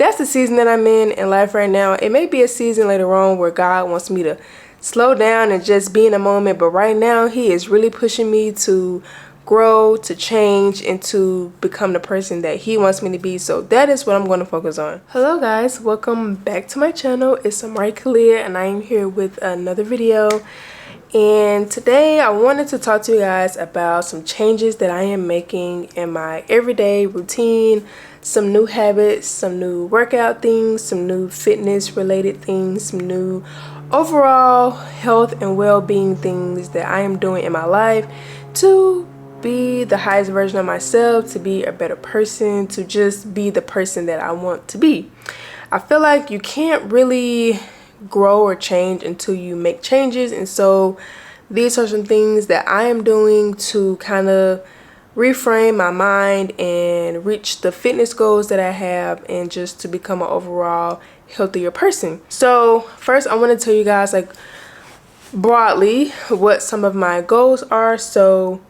that's the season that I'm in life right now. It may be a season later on where God wants me to slow down and just be in a moment, but right now he is really pushing me to grow, to change, and to become the person that he wants me to be. So that is what I'm going to focus on. Hello guys, welcome back to my channel. It's Amari Kalia and I am here with another video. And today I wanted to talk to you guys about some changes that I am making in my everyday routine, some new habits, some new workout things, some new fitness related things, some new overall health and well-being things that I am doing in my life to be the highest version of myself, to be a better person, to just be the person that I want to be. I feel like you can't really grow or change until you make changes, and so these are some things that I am doing to kind of reframe my mind and reach the fitness goals that I have and just to become an overall healthier person. So first I want to tell you guys like broadly what some of my goals are. So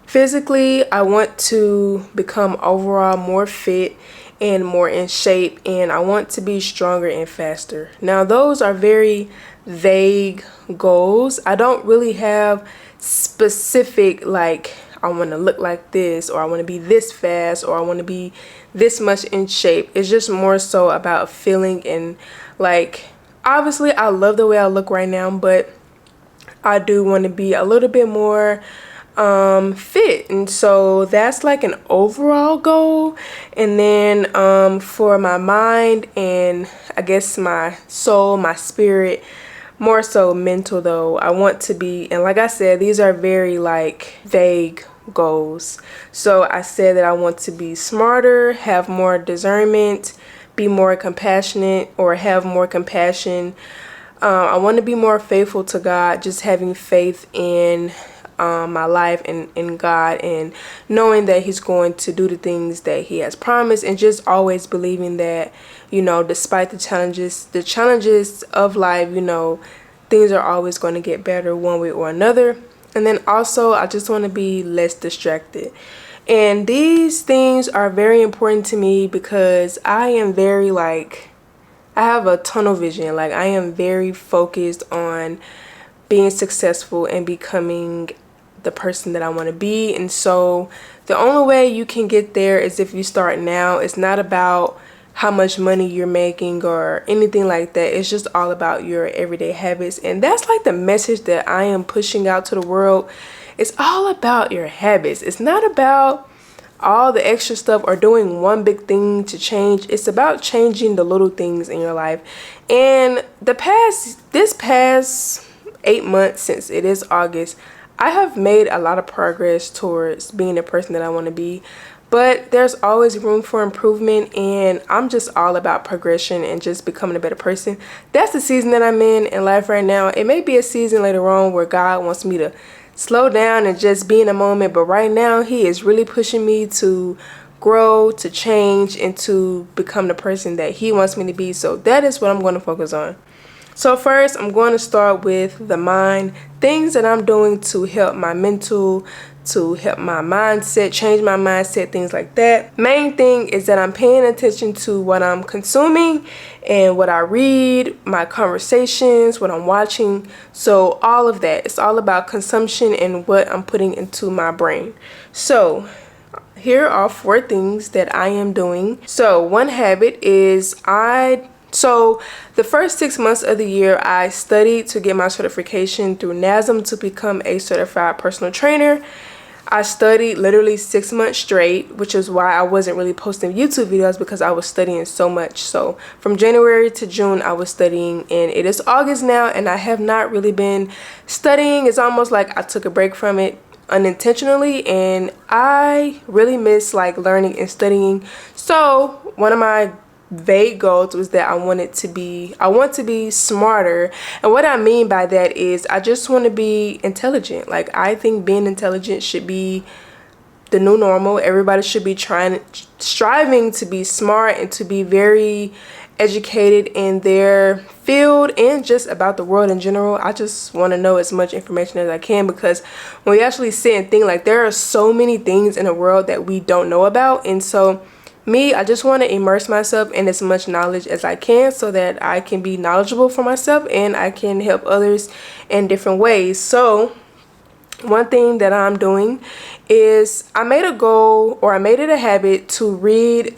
physically, I want to become overall more fit and more in shape, and I want to be stronger and faster. Now those are very vague goals. I don't really have specific like I want to look like this, or I want to be this fast, or I want to be this much in shape. It's just more so about feeling, and like obviously I love the way I look right now, but I do want to be a little bit more fit, and so that's like an overall goal. And then for my mind and I guess my soul, my spirit, more so mental though, I want to be, and like I said, these are very like vague goals. So I said that I want to be smarter, have more discernment, be more compassionate, or have more compassion. I want to be more faithful to God, just having faith in my life and in God, and knowing that he's going to do the things that he has promised, and just always believing that, you know, despite the challenges of life, you know, things are always going to get better one way or another. And then also I just want to be less distracted. And these things are very important to me because I am very like, I have a tunnel vision. Like I am very focused on being successful and becoming the person that I want to be. And so the only way you can get there is if you start now. It's not about how much money you're making or anything like that. It's just all about your everyday habits. And that's like the message that I am pushing out to the world. It's all about your habits. It's not about all the extra stuff or doing one big thing to change. It's about changing the little things in your life. And this past 8 months, since it is August, I have made a lot of progress towards being the person that I want to be, but there's always room for improvement, and I'm just all about progression and just becoming a better person. That's the season that I'm in life right now. It may be a season later on where God wants me to slow down and just be in a moment, but right now he is really pushing me to grow, to change, and to become the person that he wants me to be. So that is what I'm going to focus on. So first, I'm going to start with the mind, things that I'm doing to help my mental, to help my mindset, change my mindset, things like that. Main thing is that I'm paying attention to what I'm consuming and what I read, my conversations, what I'm watching. So all of that, it's all about consumption and what I'm putting into my brain. So here are 4 things that I am doing. So one habit is So the first 6 months of the year, I studied to get my certification through NASM to become a certified personal trainer. I studied literally 6 months straight, which is why I wasn't really posting YouTube videos, because I was studying so much. So from January to June, I was studying, and it is August now, and I have not really been studying. It's almost like I took a break from it unintentionally, and I really miss like learning and studying. So one of my vague goals was that I want to be smarter. And what I mean by that is I just want to be intelligent. Like I think being intelligent should be the new normal. Everybody should be striving to be smart and to be very educated in their field and just about the world in general. I just want to know as much information as I can, because when we actually sit and think, like there are so many things in the world that we don't know about, and so me, I just want to immerse myself in as much knowledge as I can so that I can be knowledgeable for myself and I can help others in different ways. So one thing that I'm doing is I made a goal, or I made it a habit, to read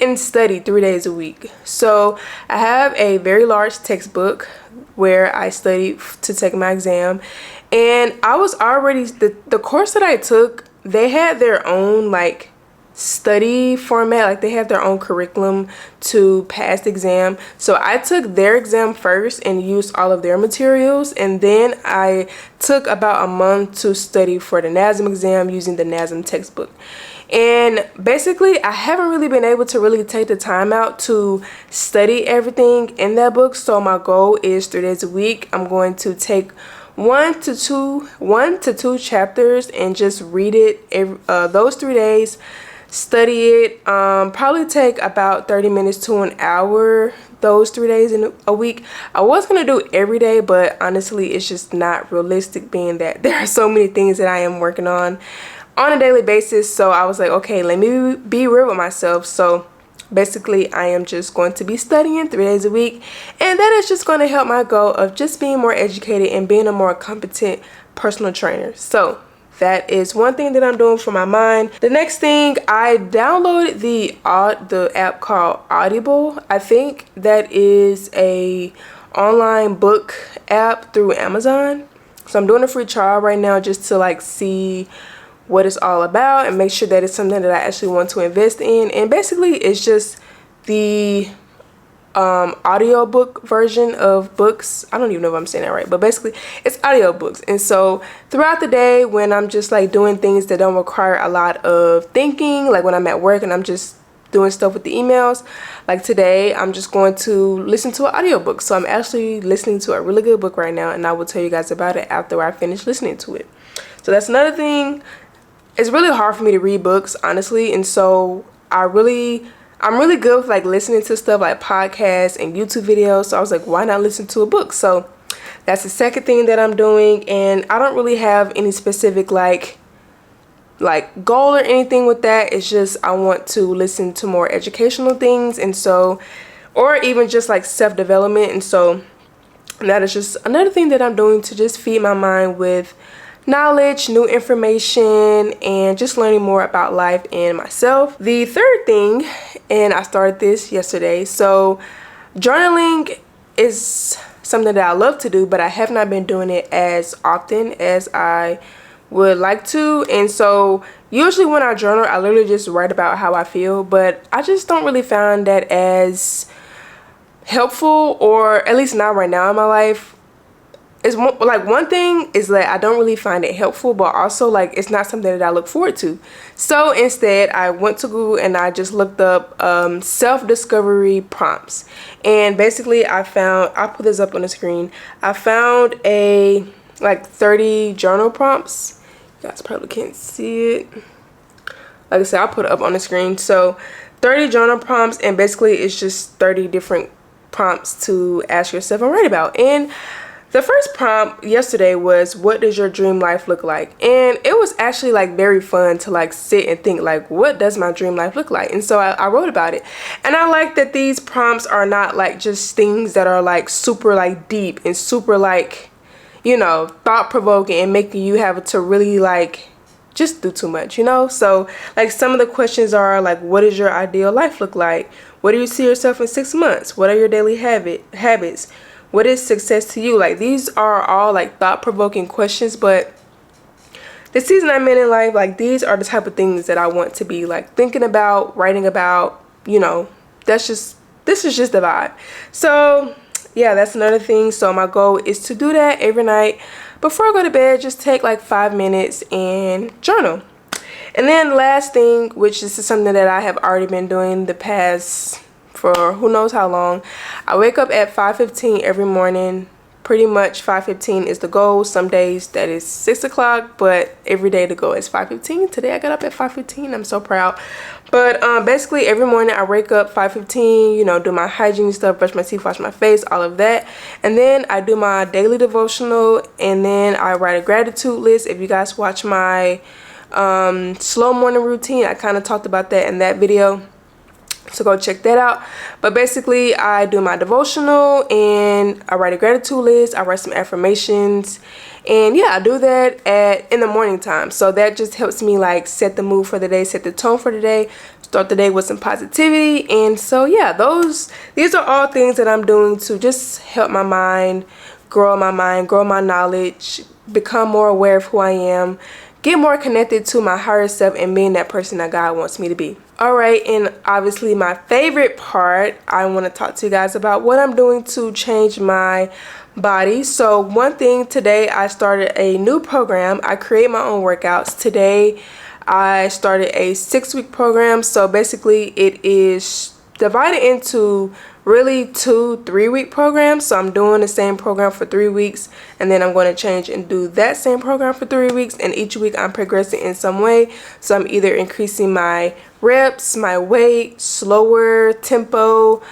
and study 3 days a week. So I have a very large textbook where I studied to take my exam, and I was already, the course that I took, they had their own like study format, like they have their own curriculum to pass the exam. So I took their exam first and used all of their materials, and then I took about a month to study for the NASM exam using the NASM textbook. And basically I haven't really been able to really take the time out to study everything in that book. So my goal is 3 days a week. I'm going to take one to two chapters and just read it those 3 days, study it, probably take about 30 minutes to an hour those 3 days in a week. I was gonna do it every day, but honestly it's just not realistic, being that there are so many things that I am working on a daily basis. So I was like, okay, let me be real with myself. So basically I am just going to be studying 3 days a week, and that is just going to help my goal of just being more educated and being a more competent personal trainer. So that is one thing that I'm doing for my mind. The next thing, I downloaded the app called Audible. I think that is a online book app through Amazon. So I'm doing a free trial right now just to like see what it's all about and make sure that it's something that I actually want to invest in. And basically it's just the audiobook version of books. I don't even know if I'm saying that right, but basically it's audiobooks. And so throughout the day, when I'm just like doing things that don't require a lot of thinking, like when I'm at work and I'm just doing stuff with the emails, like today I'm just going to listen to an audiobook. So I'm actually listening to a really good book right now, and I will tell you guys about it after I finish listening to it. So that's another thing. It's really hard for me to read books, honestly, and so I'm really good with like listening to stuff like podcasts and YouTube videos. So I was like, why not listen to a book? So that's the second thing that I'm doing, and I don't really have any specific like goal or anything with that. It's just I want to listen to more educational things, and so, or even just like self-development. And so that is just another thing that I'm doing to just feed my mind with knowledge, new information, and just learning more about life and myself. The third thing, and I started this yesterday, so journaling is something that I love to do, but I have not been doing it as often as I would like to. And so usually when I journal, I literally just write about how I feel, but I just don't really find that as helpful, or at least not right now in my life. It's like, one thing is that I don't really find it helpful, but also like it's not something that I look forward to. So instead I went to Google and I just looked up self-discovery prompts, and basically I'll put this up on the screen. I found a like 30 journal prompts. You guys probably can't see it. Like I said, I'll put it up on the screen. So 30 journal prompts, and basically it's just 30 different prompts to ask yourself and write about. And the first prompt yesterday was, what does your dream life look like? And it was actually like very fun to like sit and think like, what does my dream life look like? And so I wrote about it. And I like that these prompts are not like just things that are like super like deep and super like, you know, thought-provoking and making you have to really like just do too much, you know? So like some of the questions are like, what does your ideal life look like? Where do you see yourself in 6 months? What are your daily habits? What is success to you? Like, these are all like thought-provoking questions, but the season I'm in life, like these are the type of things that I want to be like thinking about, writing about, you know. This is just the vibe. So yeah, that's another thing. So my goal is to do that every night before I go to bed. Just take like 5 minutes and journal. And then last thing, which is something that I have already been doing the past for who knows how long, I wake up at 5:15 every morning. Pretty much 5:15 is the goal. Some days that is 6 o'clock, but every day the goal is 5:15. Today I got up at 5:15. I'm so proud. But basically every morning I wake up 5:15, you know, do my hygiene stuff, brush my teeth, wash my face, all of that. And then I do my daily devotional, and then I write a gratitude list. If you guys watch my slow morning routine. I kind of talked about that in that video, so go check that out. But basically, I do my devotional and I write a gratitude list. I write some affirmations, and yeah, I do that in the morning time. So that just helps me like set the mood for the day, set the tone for the day, start the day with some positivity. And so yeah, these are all things that I'm doing to just help my mind, grow my knowledge, become more aware of who I am, get more connected to my higher self, and being that person that God wants me to be. Alright, and obviously my favorite part, I want to talk to you guys about what I'm doing to change my body. So one thing, today I started a new program. I create my own workouts. Today I started a 6-week program. So basically it is divided into really 2 3-week programs. So I'm doing the same program for 3 weeks, and then I'm going to change and do that same program for 3 weeks, and each week I'm progressing in some way. So I'm either increasing my reps, my weight, slower tempo,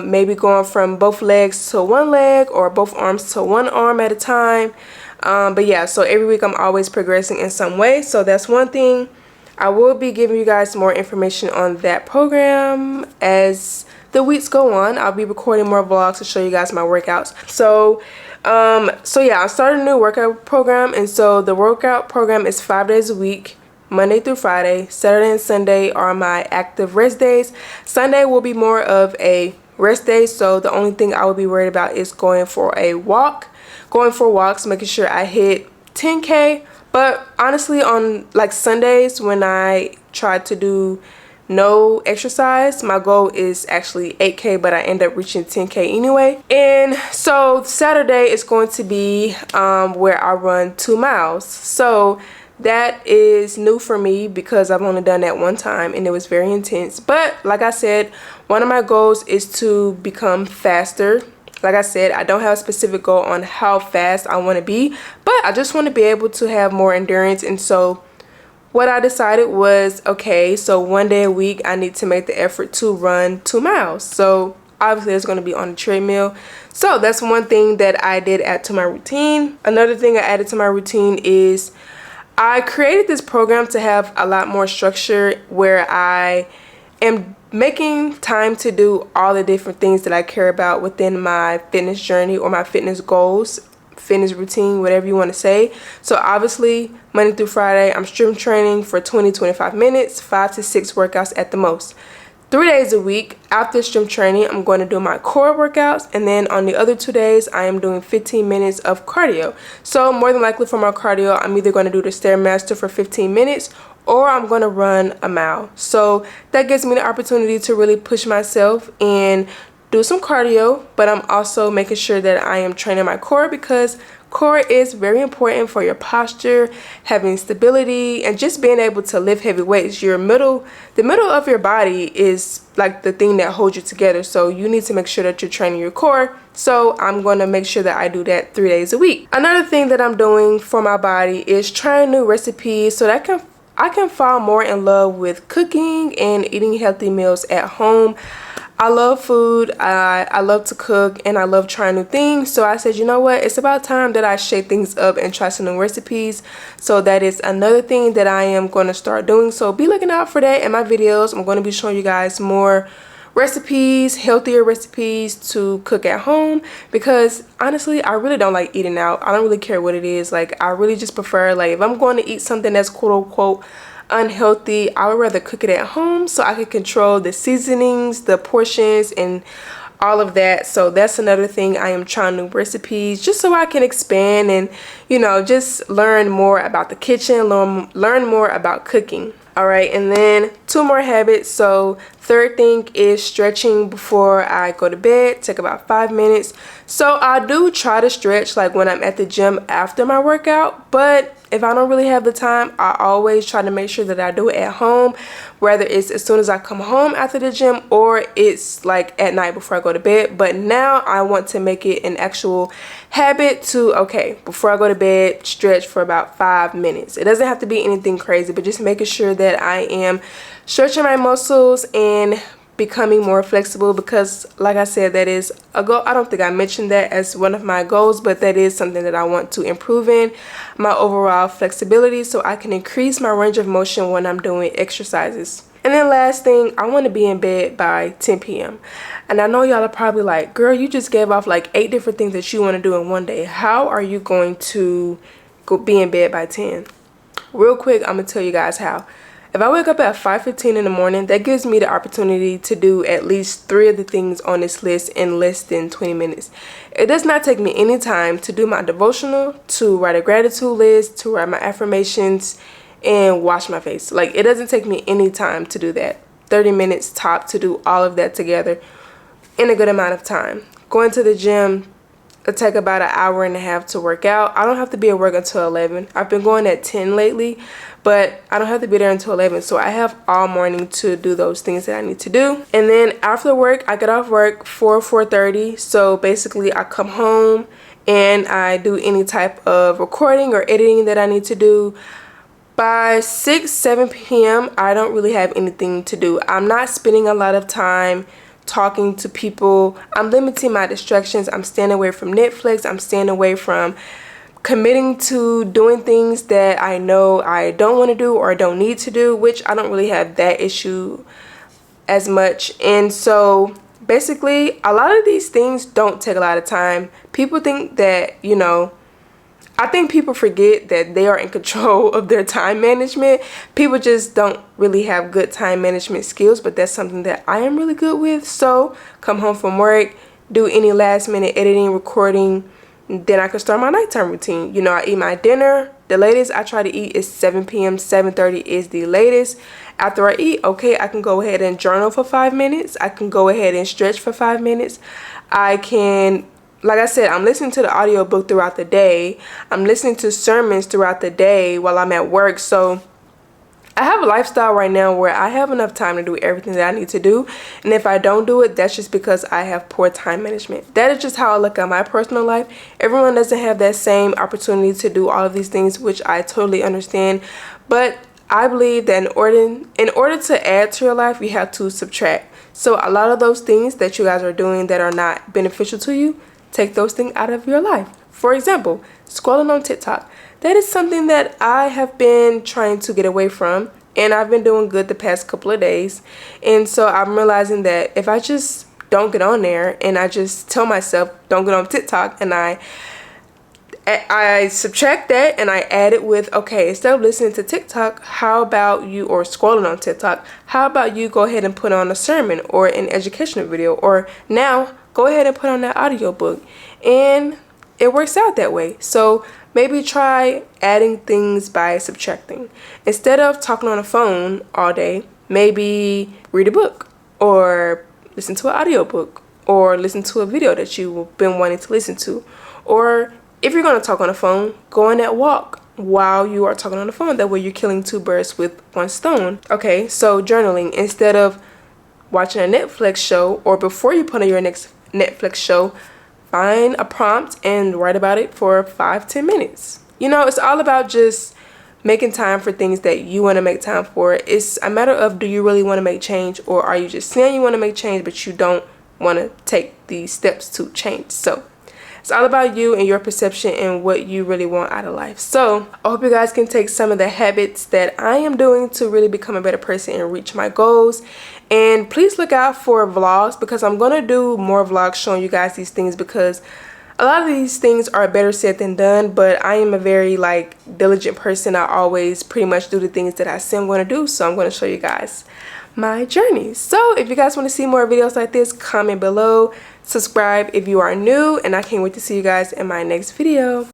maybe going from both legs to one leg or both arms to one arm at a time. But yeah, so every week I'm always progressing in some way. So that's one thing. I will be giving you guys more information on that program as the weeks go on. I'll be recording more vlogs to show you guys my workouts. So yeah, I started a new workout program, and so the workout program is 5 days a week, Monday through Friday. Saturday and Sunday are my active rest days. Sunday will be more of a rest day, so the only thing I will be worried about is going for walks, making sure I hit 10K. But honestly, on like Sundays when I try to do no exercise, my goal is actually 8K, but I end up reaching 10K anyway. And so Saturday is going to be where I run 2 miles. So that is new for me because I've only done that one time and it was very intense. But like I said, one of my goals is to become faster. Like I said, I don't have a specific goal on how fast I want to be, but I just want to be able to have more endurance. And so what I decided was, okay, so 1 day a week I need to make the effort to run 2 miles. So obviously it's going to be on the treadmill. So that's one thing that I did add to my routine. Another thing I added to my routine is I created this program to have a lot more structure, where I am making time to do all the different things that I care about within my fitness journey or my fitness goals, fitness routine, whatever you want to say. So obviously Monday through Friday I'm strength training for 20-25 minutes, 5 to 6 workouts at the most. 3 days a week after strength training I'm going to do my core workouts, and then on the other 2 days I am doing 15 minutes of cardio. So more than likely for my cardio I'm either going to do the Stairmaster for 15 minutes or I'm going to run a mile. So that gives me the opportunity to really push myself and do some cardio, but I'm also making sure that I am training my core, because core is very important for your posture, having stability, and just being able to lift heavy weights. The middle of your body is like the thing that holds you together, so you need to make sure that you're training your core. So I'm going to make sure that I do that 3 days a week. Another thing that I'm doing for my body is trying new recipes so that I can fall more in love with cooking and eating healthy meals at home. I love food, I love to cook, and I love trying new things. So I said, you know what, it's about time that I shake things up and try some new recipes. So that is another thing that I am going to start doing. So be looking out for that in my videos. I'm going to be showing you guys more recipes, healthier recipes to cook at home, because honestly I really don't like eating out. I don't really care what it is. Like, I really just prefer, like, if I'm going to eat something that's quote unquote unhealthy, I would rather cook it at home so I can control the seasonings, the portions, and all of that. So that's another thing. I am trying new recipes just so I can expand and, you know, just learn more about the kitchen, learn more about cooking. All right, and then 2 more habits. So third thing is stretching before I go to bed. Take about 5 minutes. So I do try to stretch like when I'm at the gym after my workout, but if I don't really have the time, I always try to make sure that I do it at home, whether it's as soon as I come home after the gym or it's like at night before I go to bed. But now I want to make it an actual habit to, okay, before I go to bed, stretch for about 5 minutes. It doesn't have to be anything crazy, but just making sure that I am stretching my muscles and becoming more flexible, because like I said, that is a goal. I don't think I mentioned that as one of my goals, but that is something that I want to improve in, my overall flexibility, so I can increase my range of motion when I'm doing exercises. And then last thing, I want to be in bed by 10 p.m. And I know y'all are probably like, girl, you just gave off like 8 different things that you want to do in one day. How are you going to be in bed by 10? Real quick, I'm going to tell you guys how. If I wake up at 5:15 in the morning, that gives me the opportunity to do at least 3 of the things on this list in less than 20 minutes. It does not take me any time to do my devotional, to write a gratitude list, to write my affirmations, and wash my face. Like, it doesn't take me any time to do that. 30 minutes top to do all of that together in a good amount of time. Going to the gym, it'll take about an hour and a half to work out. I don't have to be at work until 11. I've been going at 10 lately, but I don't have to be there until 11. So I have all morning to do those things that I need to do. And then after work, I get off work 4:30. So basically I come home and I do any type of recording or editing that I need to do. By 6-7 p.m. I don't really have anything to do. I'm not spending a lot of time talking to people. I'm limiting my distractions. I'm staying away from Netflix. I'm staying away from committing to doing things that I know I don't want to do or don't need to do, which I don't really have that issue as much. And so basically a lot of these things don't take a lot of time. People think that, you know, I think people forget that they are in control of their time management. People just don't really have good time management skills, but that's something that I am really good with. So come home from work, do any last minute editing, recording, then I can start my nighttime routine. You know, I eat my dinner. The latest I try to eat is 7 p.m. 7:30 is the latest. After I eat, okay, I can go ahead and journal for 5 minutes. I can go ahead and stretch for 5 minutes. I can, like I said, I'm listening to the audiobook throughout the day. I'm listening to sermons throughout the day while I'm at work. So I have a lifestyle right now where I have enough time to do everything that I need to do. And if I don't do it, that's just because I have poor time management. That is just how I look at my personal life. Everyone doesn't have that same opportunity to do all of these things, which I totally understand. But I believe that in order to add to your life, you have to subtract. So a lot of those things that you guys are doing that are not beneficial to you, take those things out of your life. For example, scrolling on TikTok. That is something that I have been trying to get away from, and I've been doing good the past couple of days. And so I'm realizing that if I just don't get on there and I just tell myself don't get on TikTok, and I subtract that and I add it with, okay, instead of listening to TikTok, how about you, or scrolling on TikTok, how about you go ahead and put on a sermon or an educational video, or now go ahead and put on that audiobook. And it works out that way. So maybe try adding things by subtracting. Instead of talking on a phone all day, maybe read a book or listen to an audiobook or listen to a video that you've been wanting to listen to. Or if you're going to talk on the phone, go on that walk while you are talking on the phone. That way you're killing 2 birds with 1 stone. Okay, so journaling. Instead of watching a Netflix show, or before you put on your next Netflix show, find a prompt and write about it for 5-10 minutes. You know, it's all about just making time for things that you want to make time for. It's a matter of, do you really want to make change, or are you just saying you want to make change but you don't want to take the steps to change? So it's all about you and your perception and what you really want out of life. So I hope you guys can take some of the habits that I am doing to really become a better person and reach my goals. And please look out for vlogs, because I'm going to do more vlogs showing you guys these things, because a lot of these things are better said than done. But I am a very diligent person. I always pretty much do the things that I say I'm going to do. So I'm going to show you guys my journey. So if you guys want to see more videos like this, comment below, subscribe if you are new, and I can't wait to see you guys in my next video.